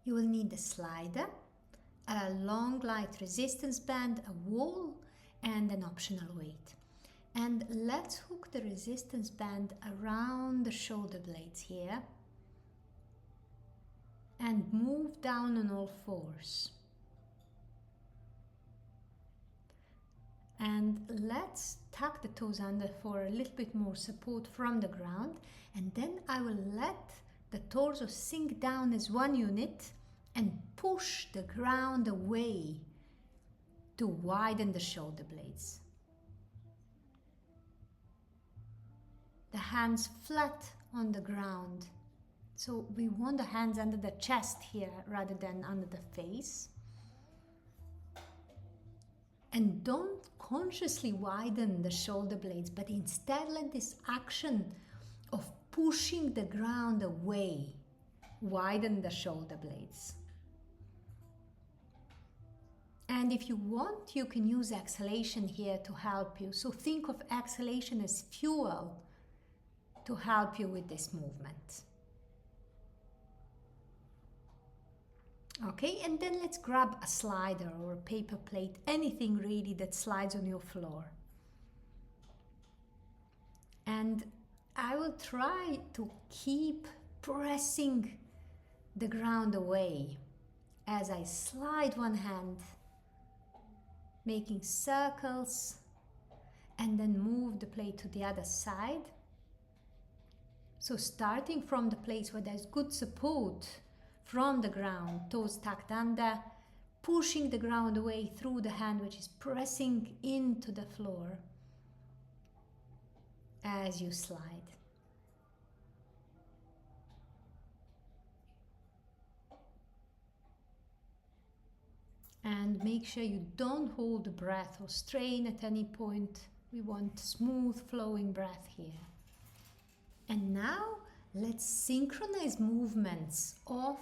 You will need a slider, a long light resistance band, a wall, and an optional weight. And let's hook the resistance band around the shoulder blades here and move down on all fours. And let's tuck the toes under for a little bit more support from the ground, and then I will let the torso sink down as one unit and push the ground away to widen the shoulder blades. The hands flat on the ground. So we want the hands under the chest here rather than under the face. And don't consciously widen the shoulder blades, but instead let this action of pushing the ground away widen the shoulder blades. And if you want, you can use exhalation here to help you. So think of exhalation as fuel to help you with this movement. Okay, and then let's grab a slider or a paper plate, anything really that slides on your floor. And I will try to keep pressing the ground away as I slide one hand, making circles, and then move the plate to the other side. So starting from the place where there's good support from the ground, toes tucked under, pushing the ground away through the hand which is pressing into the floor as you slide. And make sure you don't hold the breath or strain at any point. We want smooth flowing breath here. And now let's synchronize movements of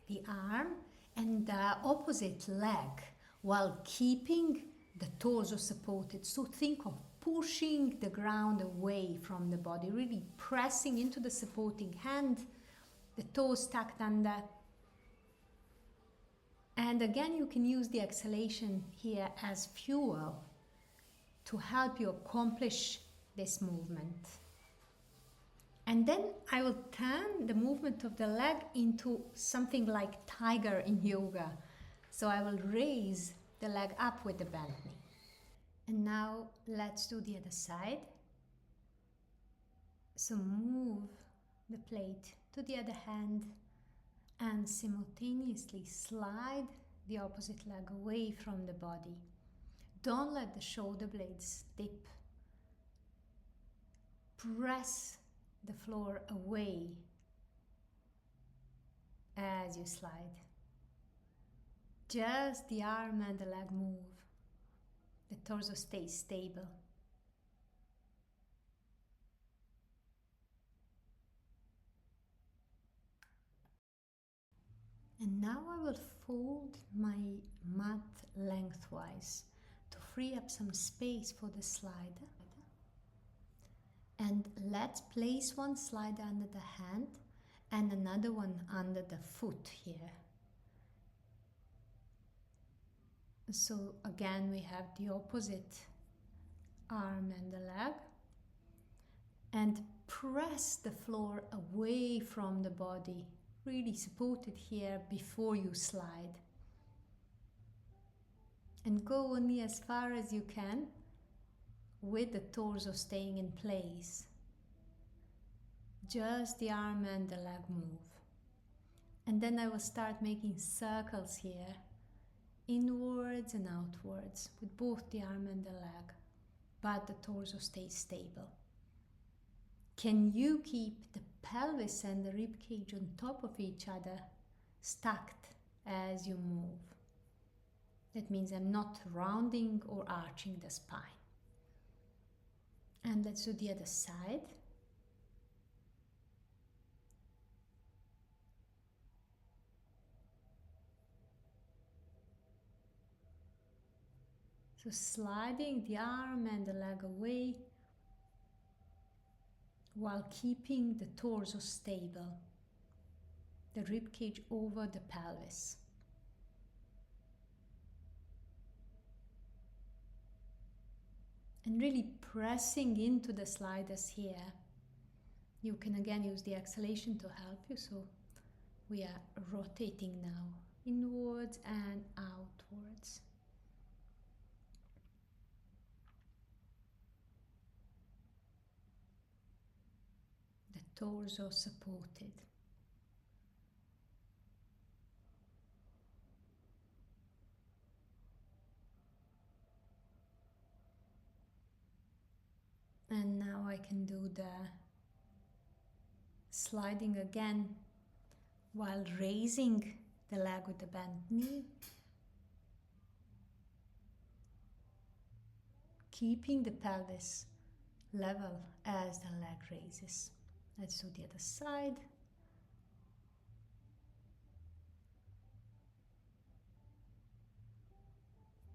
the arm and the opposite leg while keeping the torso supported. So think of pushing the ground away from the body, really pressing into the supporting hand, the toes tucked under. And again, you can use the exhalation here as fuel to help you accomplish this movement. And then I will turn the movement of the leg into something like tiger in yoga. So I will raise the leg up with the bent knee. And now let's do the other side. So move the plate to the other hand and simultaneously slide the opposite leg away from the body. Don't let the shoulder blades dip. Press the floor away as you slide. Just the arm and the leg move. The torso stays stable. And now I will fold my mat lengthwise to free up some space for the slider. And let's place one slider under the hand and another one under the foot here. So again we have the opposite arm and the leg. And press the floor away from the body. Really support it here before you slide. And go only as far as you can with the torso staying in place. Just the arm and the leg move. And then I will start making circles here, inwards and outwards, with both the arm and the leg, but the torso stays stable. Can you keep the pelvis and the rib cage on top of each other, stacked as you move? That means I'm not rounding or arching the spine. And let's do the other side. So sliding the arm and the leg away while keeping the torso stable. the rib cage over the pelvis. And really pressing into the sliders here. You can again use the exhalation to help you. So we are rotating now inwards and outwards. The torso supported. And now I can do the sliding again while raising the leg with the bent knee. Keeping the pelvis level as the leg raises. Let's do the other side.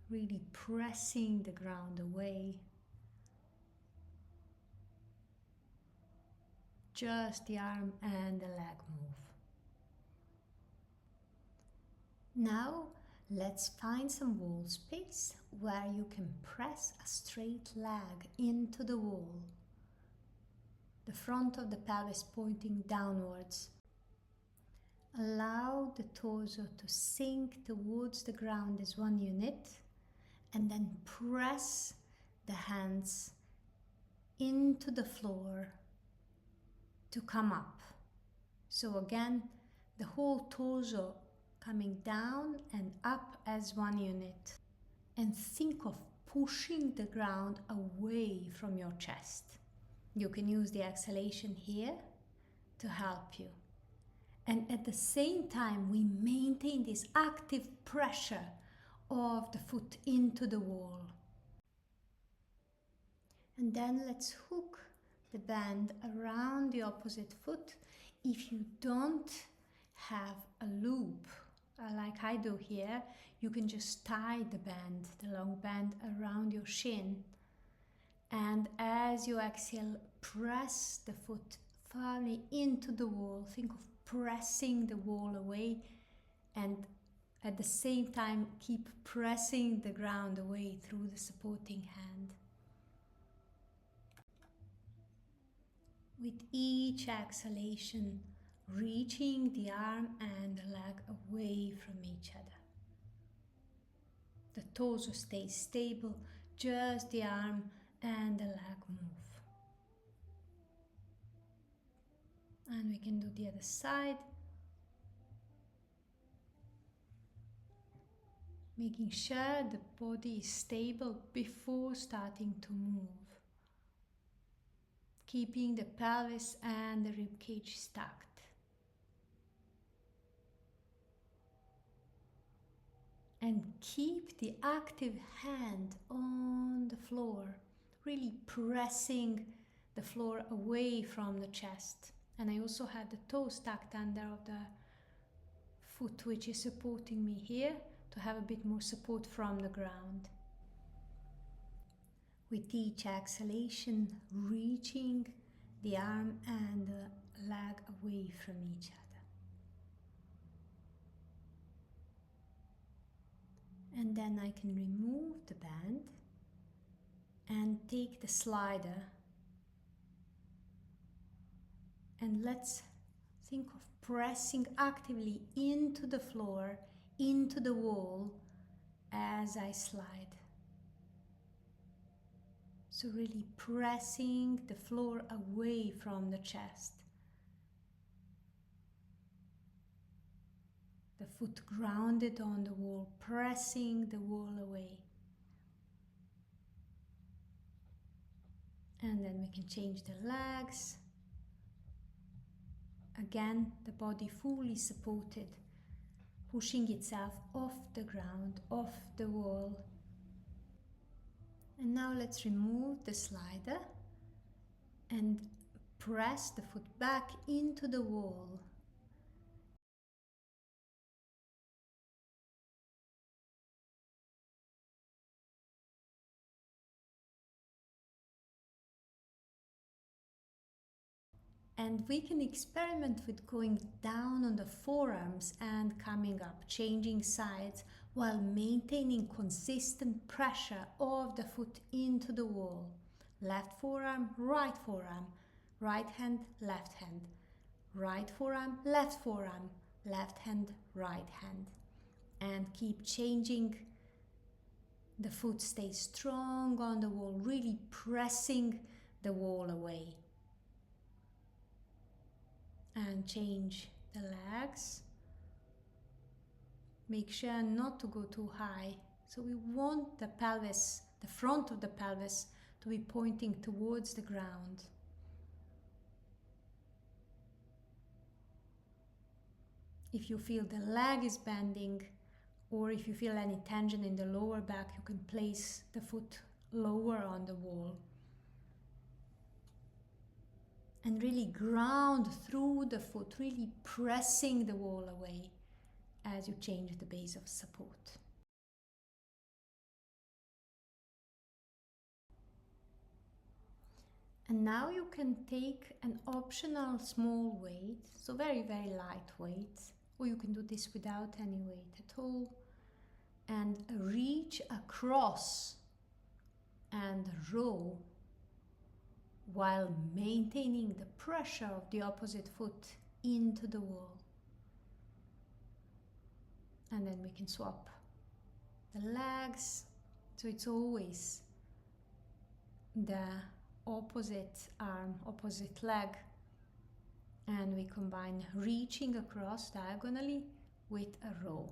Really pressing the ground away. Just the arm and the leg move. Now let's find some wall space where you can press a straight leg into the wall. The front of the pelvis pointing downwards. Allow the torso to sink towards the ground as one unit, and then press the hands into the floor to come up. So again, the whole torso coming down and up as one unit. And think of pushing the ground away from your chest. You can use the exhalation here to help you. And at the same time, we maintain this active pressure of the foot into the wall. And then let's hook the band around the opposite foot. If you don't have a loop, like I do here, you can just tie the band, the long band around your shin. And as you exhale, press the foot firmly into the wall. Think of pressing the wall away, and at the same time keep pressing the ground away through the supporting hand. With each exhalation, reaching the arm and the leg away from each other. The torso stays stable, just the arm and the leg move. And we can do the other side. Making sure the body is stable before starting to move. Keeping the pelvis and the rib cage stacked. And keep the active hand on the floor, really pressing the floor away from the chest. And I also have the toe stacked under of the foot, which is supporting me here to have a bit more support from the ground. With each exhalation, reaching the arm and the leg away from each other. And then I can remove the band and take the slider. And let's think of pressing actively into the floor, into the wall as I slide. So really pressing the floor away from the chest. The foot grounded on the wall, pressing the wall away. And then we can change the legs. Again, the body fully supported, pushing itself off the ground, off the wall. And now let's remove the slider and press the foot back into the wall. And we can experiment with going down on the forearms and coming up, changing sides while maintaining consistent pressure of the foot into the wall. Left forearm, right hand, right hand, right forearm, left hand, right hand. And keep changing. The foot stays strong on the wall, really pressing the wall away. And change the legs. Make sure not to go too high. So we want the pelvis, the front of the pelvis, to be pointing towards the ground. If you feel the leg is bending, or if you feel any tension in the lower back, you can place the foot lower on the wall. And really ground through the foot, really pressing the wall away as you change the base of support. And now you can take an optional small weight, so very, very light weight, or you can do this without any weight at all, and reach across and row while maintaining the pressure of the opposite foot into the wall. And then we can swap the legs, so it's always the opposite arm, opposite leg, and we combine reaching across diagonally with a row.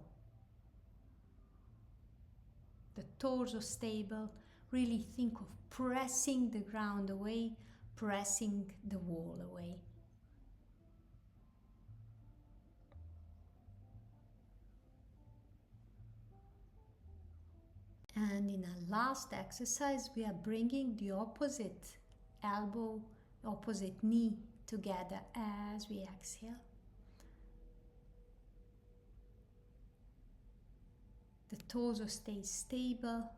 The torso stable, really think of pressing the ground away, pressing the wall away. And in our last exercise, we are bringing the opposite elbow, opposite knee together as we exhale. The torso stays stable,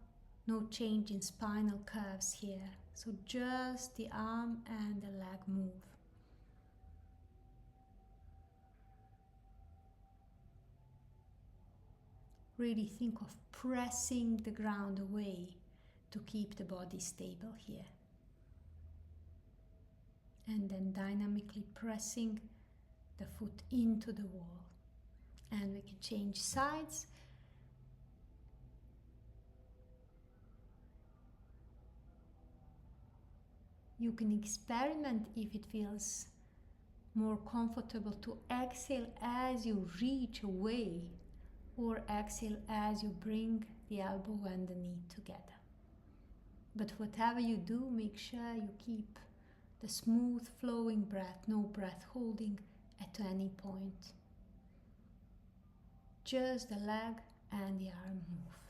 no change in spinal curves here. So just the arm and the leg move. Really think of pressing the ground away to keep the body stable here. And then dynamically pressing the foot into the wall. And we can change sides. You can experiment if it feels more comfortable to exhale as you reach away, or exhale as you bring the elbow and the knee together. But whatever you do, make sure you keep the smooth flowing breath, no breath holding at any point. Just the leg and the arm move.